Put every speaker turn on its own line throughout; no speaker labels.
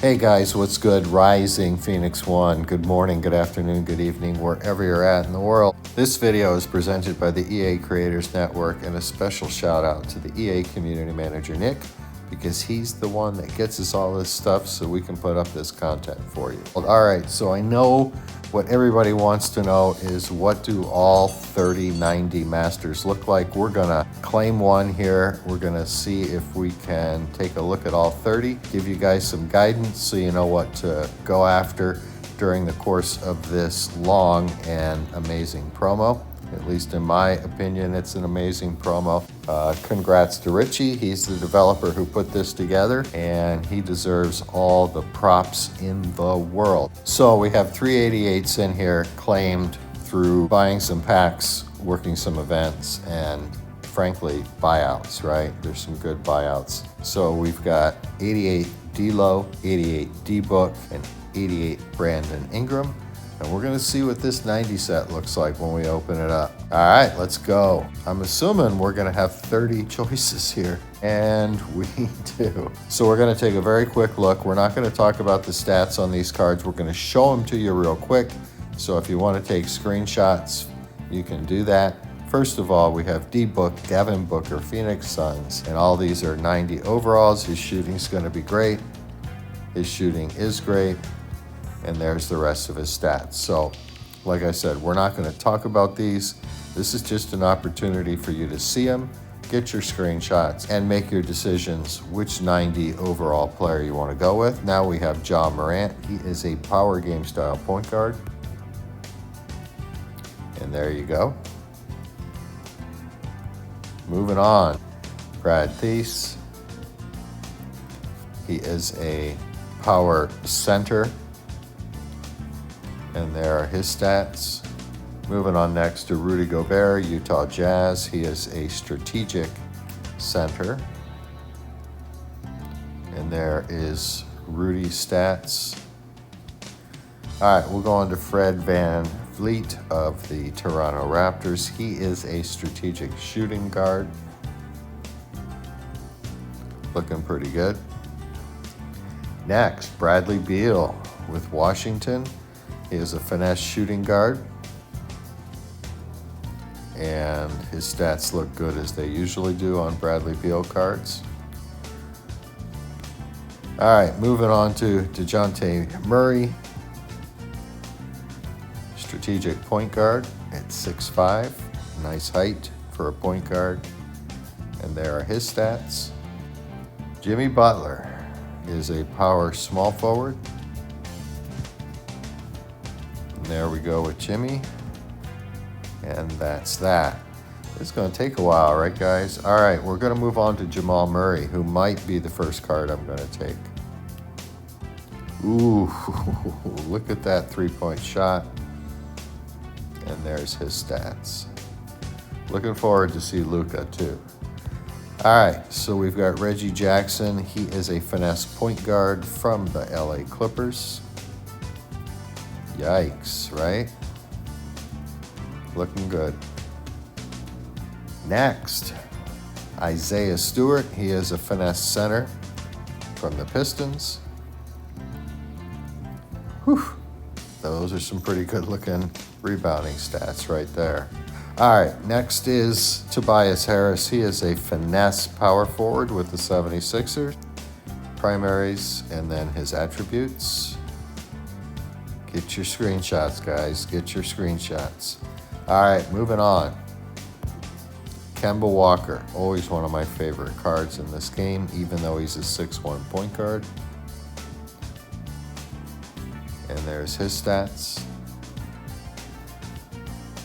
Hey guys, what's good? Rising Phoenix One. Good morning, good afternoon, good evening, wherever you're at in the world. This video is presented by the EA Creators Network, and a special shout out to the EA Community Manager, Nick, because he's the one that gets us all this stuff so we can put up this content for you. All right, so I know what everybody wants to know is, what do all 3090 masters look like? We're gonna claim one here. We're gonna see if we can take a look at all 30, give you guys some guidance so you know what to go after during the course of this long and amazing promo. At least in my opinion, it's an amazing promo. Congrats to Richie. He's the developer who put this together, and he deserves all the props in the world. So we have 388s in here claimed through buying some packs, working some events, and frankly, buyouts, right? There's some good buyouts. So we've got 88 D-Lo, 88 D-Book, and 88 Brandon Ingram. And we're gonna see what this 90 set looks like when we open it up. All right, let's go. I'm assuming we're gonna have 30 choices here, and we do. So we're gonna take a very quick look. We're not gonna talk about the stats on these cards. We're gonna show them to you real quick. So if you wanna take screenshots, you can do that. First of all, we have D-Book, Devin Booker, Phoenix Suns, and all these are 90 overalls. His shooting's gonna be great. His shooting is great. And there's the rest of his stats. So, like I said, we're not going to talk about these. This is just an opportunity for you to see them, get your screenshots, and make your decisions which 90 overall player you want to go with. Now we have Ja Morant. He is a power game style point guard. And there you go. Moving on, Brad Thies. He is a power center. And there are his stats. Moving on next to Rudy Gobert, Utah Jazz. He is a strategic center. And there is Rudy's stats. All right, we'll go on to Fred VanVleet of the Toronto Raptors. He is a strategic shooting guard. Looking pretty good. Next, Bradley Beal with Washington. He is a finesse shooting guard, and his stats look good as they usually do on Bradley Beal cards. All right, moving on to DeJounte Murray, strategic point guard at 6'5", nice height for a point guard, and there are his stats. Jimmy Butler is a power small forward. There we go with Jimmy, and that's that. It's going to take a while, right guys? All right, we're going to move on to Jamal Murray, who might be the first card I'm going to take. Ooh, look at that three-point shot, and there's his stats. Looking forward to see Luka too. All right, so we've got Reggie Jackson. He is a finesse point guard from the LA Clippers. Yikes, right? Looking good. Next, Isaiah Stewart. He is a finesse center from the Pistons. Whew. Those are some pretty good looking rebounding stats right there. All right, next is Tobias Harris. He is a finesse power forward with the 76ers. Primaries and then his attributes. Get your screenshots, guys. Get your screenshots. All right, moving on. Kemba Walker, always one of my favorite cards in this game, even though he's a 6'1" point guard. And there's his stats.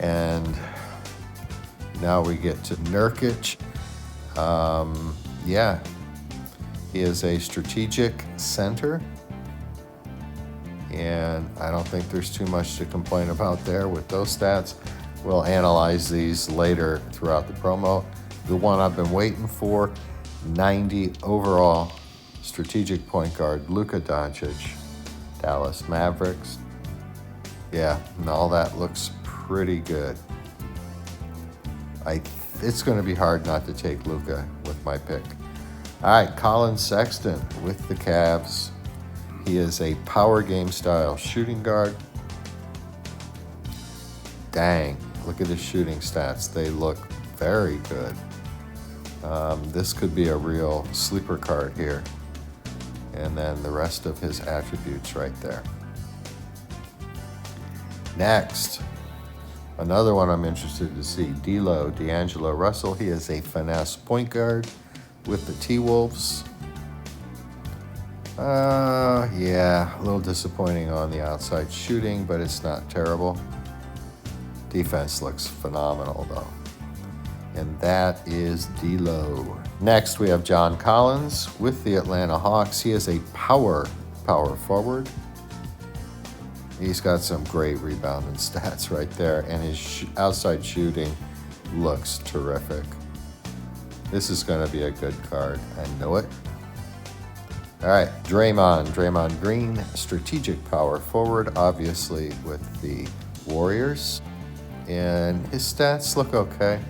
And now we get to Nurkic. Yeah, he is a strategic center. And I don't think there's too much to complain about there with those stats. We'll analyze these later throughout the promo. The one I've been waiting for, 90 overall strategic point guard, Luka Doncic, Dallas Mavericks. Yeah, and all that looks pretty good. It's going to be hard not to take Luka with my pick. All right, Colin Sexton with the Cavs. He is a power game style shooting guard. Dang, look at his shooting stats. They look very good. This could be a real sleeper card here. And then the rest of his attributes right there. Next, another one I'm interested to see, D'Angelo Russell. He is a finesse point guard with the T-Wolves. Yeah, a little disappointing on the outside shooting, but it's not terrible. Defense looks phenomenal though. And that is D'Lo. Next, we have John Collins with the Atlanta Hawks. He is a power forward. He's got some great rebounding stats right there, and his outside shooting looks terrific. This is going to be a good card. I know it. All right, Draymond Green, strategic power forward, obviously with the Warriors. And his stats look okay.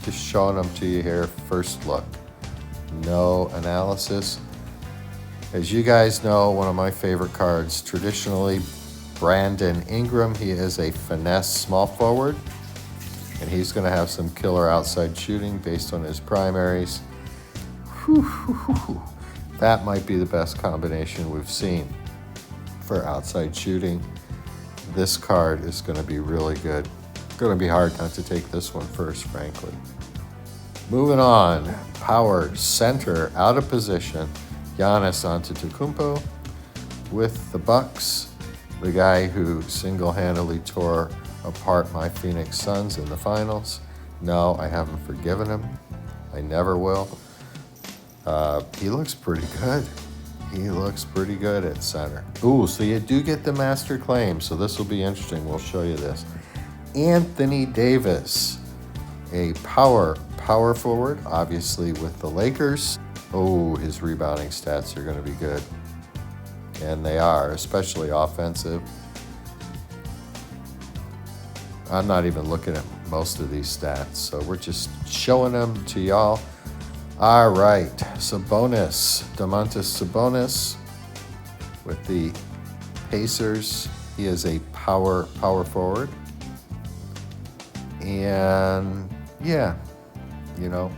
Just showing them to you here, first look. No analysis. As you guys know, one of my favorite cards, traditionally, Brandon Ingram. He is a finesse small forward, and he's going to have some killer outside shooting based on his primaries. That might be the best combination we've seen for outside shooting. This card is going to be really good. Going to be hard not to take this one first, frankly. Moving on, power center out of position, Giannis Antetokounmpo with the Bucks, the guy who single-handedly tore apart my Phoenix Suns in the finals. No, I haven't forgiven him. I never will. He looks pretty good. He looks pretty good at center. Ooh, so you do get the master claim, so this will be interesting. We'll show you this. Anthony Davis, a power forward, obviously with the Lakers. Oh, his rebounding stats are going to be good. And they are, especially offensive. I'm not even looking at most of these stats, so we're just showing them to y'all. All right, Domantas Sabonis with the Pacers. He is a power forward. And yeah, you know,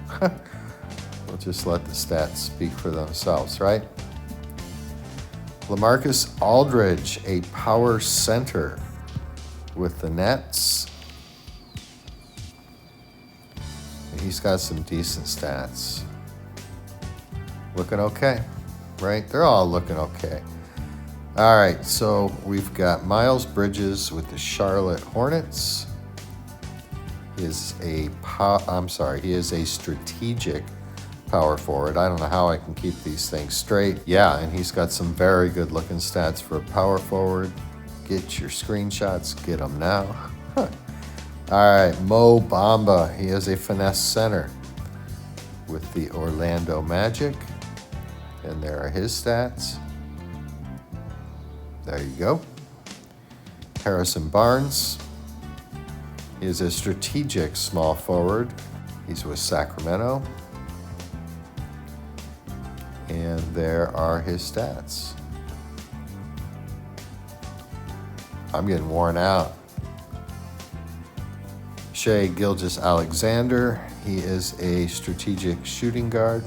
we'll just let the stats speak for themselves, right? LaMarcus Aldridge, a power center with the Nets. And he's got some decent stats. Looking okay, right? They're all looking okay. All right, so we've got Miles Bridges with the Charlotte Hornets. He is a strategic power forward. I don't know how I can keep these things straight. Yeah, and he's got some very good looking stats for a power forward. Get your screenshots, get them now. All right, Mo Bamba. He is a finesse center with the Orlando Magic. And there are his stats. There you go. Harrison Barnes. He is a strategic small forward. He's with Sacramento. And there are his stats. I'm getting worn out. Shai Gilgeous-Alexander. He is a strategic shooting guard.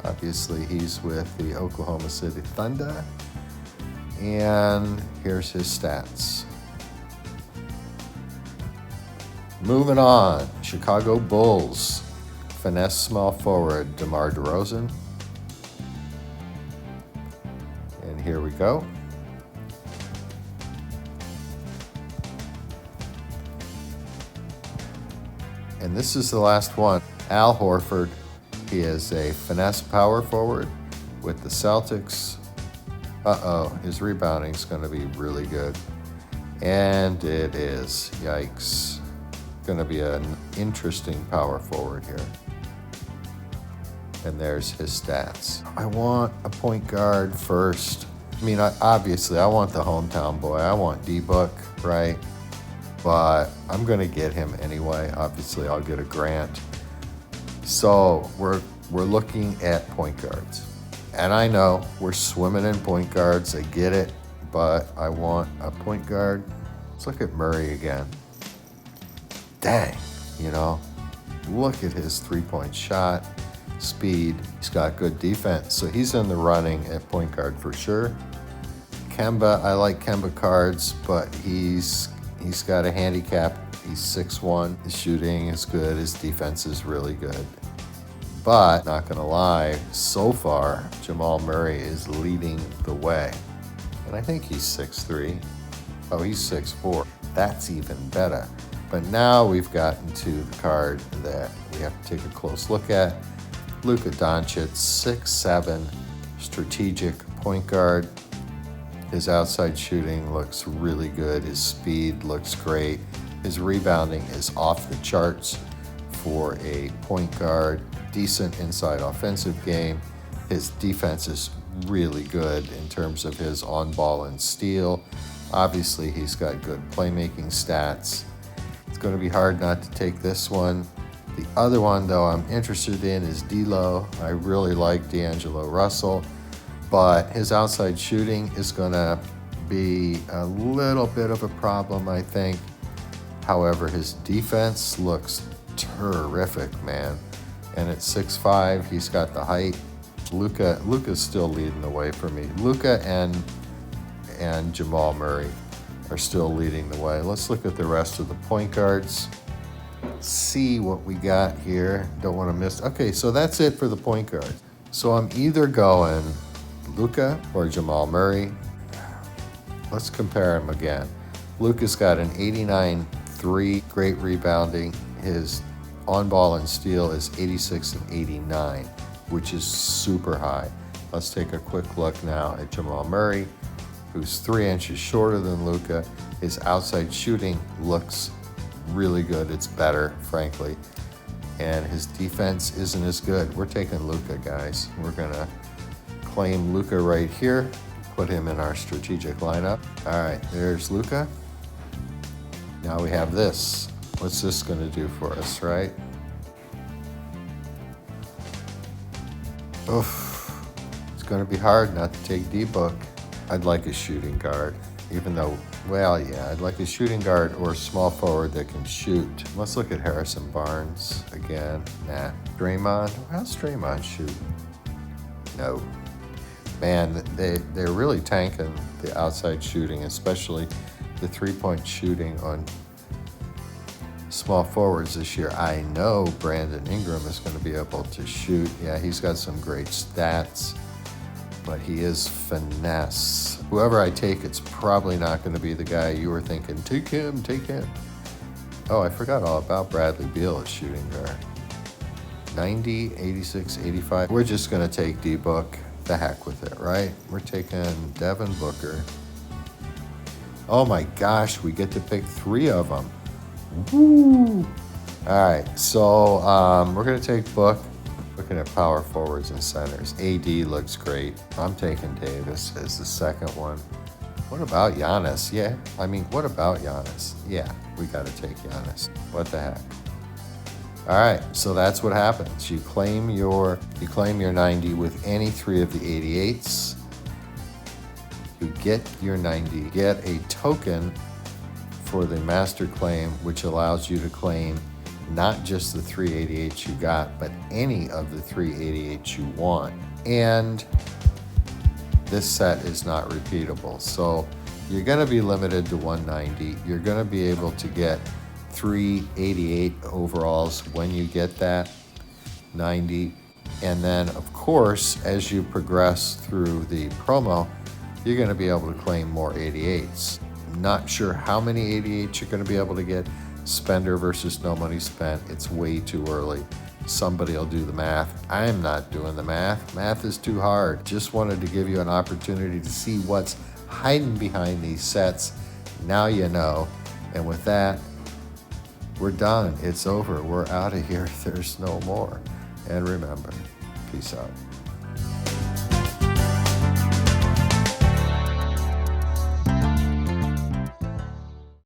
Obviously, he's with the Oklahoma City Thunder. And here's his stats. Moving on, Chicago Bulls. Finesse small forward, DeMar DeRozan. And here we go. And this is the last one, Al Horford. He is a finesse power forward with the Celtics. His rebounding's going to be really good. And it is. Yikes. Going to be an interesting power forward here. And there's his stats. I want a point guard first. I mean, obviously, I want the hometown boy. I want D-Book, right? But I'm going to get him anyway. Obviously, I'll get a grant. So we're looking at point guards. And I know we're swimming in point guards, I get it, but I want a point guard. Let's look at Murray again. Dang, you know, look at his three-point shot, speed. He's got good defense, so he's in the running at point guard for sure. Kemba, I like Kemba cards, but he's got a handicap. He's 6'1". His shooting is good. His defense is really good. But, not gonna lie, so far, Jamal Murray is leading the way. And I think he's 6'3". Oh, he's 6'4". That's even better. But now we've gotten to the card that we have to take a close look at. Luka Doncic, 6'7", strategic point guard. His outside shooting looks really good. His speed looks great. His rebounding is off the charts for a point guard. Decent inside offensive game. His defense is really good in terms of his on-ball and steal. Obviously, he's got good playmaking stats. It's going to be hard not to take this one. The other one, though, I'm interested in is D'Lo. I really like D'Angelo Russell, but his outside shooting is going to be a little bit of a problem, I think. However, his defense looks terrific, man. And at 6'5", he's got the height. Luka's still leading the way for me. Luka and Jamal Murray are still leading the way. Let's look at the rest of the point guards. See what we got here. Don't want to miss. Okay, so that's it for the point guards. So I'm either going Luka or Jamal Murray. Let's compare them again. Luka's got an 89.3, great rebounding. His on-ball and steal is 86 and 89, which is super high. Let's take a quick look now at Jamal Murray, who's 3 inches shorter than Luka. His outside shooting looks really good. It's better, frankly. And his defense isn't as good. We're taking Luka, guys. We're gonna claim Luka right here, put him in our strategic lineup. All right, there's Luka. Now we have this. What's this gonna do for us, right? Oof, it's gonna be hard not to take D-Book. I'd like a shooting guard, even though, well, yeah, I'd like a shooting guard or a small forward that can shoot. Let's look at Harrison Barnes again. Nah. Draymond, how's Draymond shoot? No. Man, they're really tanking the outside shooting, especially the three-point shooting on small forwards this year. I know Brandon Ingram is going to be able to shoot. Yeah, he's got some great stats, but he is finesse. Whoever I take, it's probably not going to be the guy you were thinking, take him, take him. Oh, I forgot all about Bradley Beal as shooting guard. 90, 86, 85. We're just going to take D-Book. The heck with it, right? We're taking Devin Booker. Oh my gosh, we get to pick 3 of them. Woo! All right, so we're gonna take Book. Looking at power forwards and centers. AD looks great. I'm taking Davis as the second one. What about Giannis? Yeah, I mean, what about Giannis? Yeah, we gotta take Giannis. What the heck? All right, so that's what happens. You claim your 90 with any 3 of the 88s. You get your 90, get a token for the master claim, which allows you to claim not just the 388s you got, but any of the 388s you want. And this set is not repeatable. So you're gonna be limited to 190. You're gonna be able to get 388 overalls when you get that 90. And then, of course, as you progress through the promo, you're going to be able to claim more 88s. I'm not sure how many 88s you're going to be able to get. Spender versus no money spent. It's way too early. Somebody will do the math. I'm not doing the math. Math is too hard. Just wanted to give you an opportunity to see what's hiding behind these sets. Now you know. And with that, we're done. It's over. We're out of here. There's no more. And remember, peace out.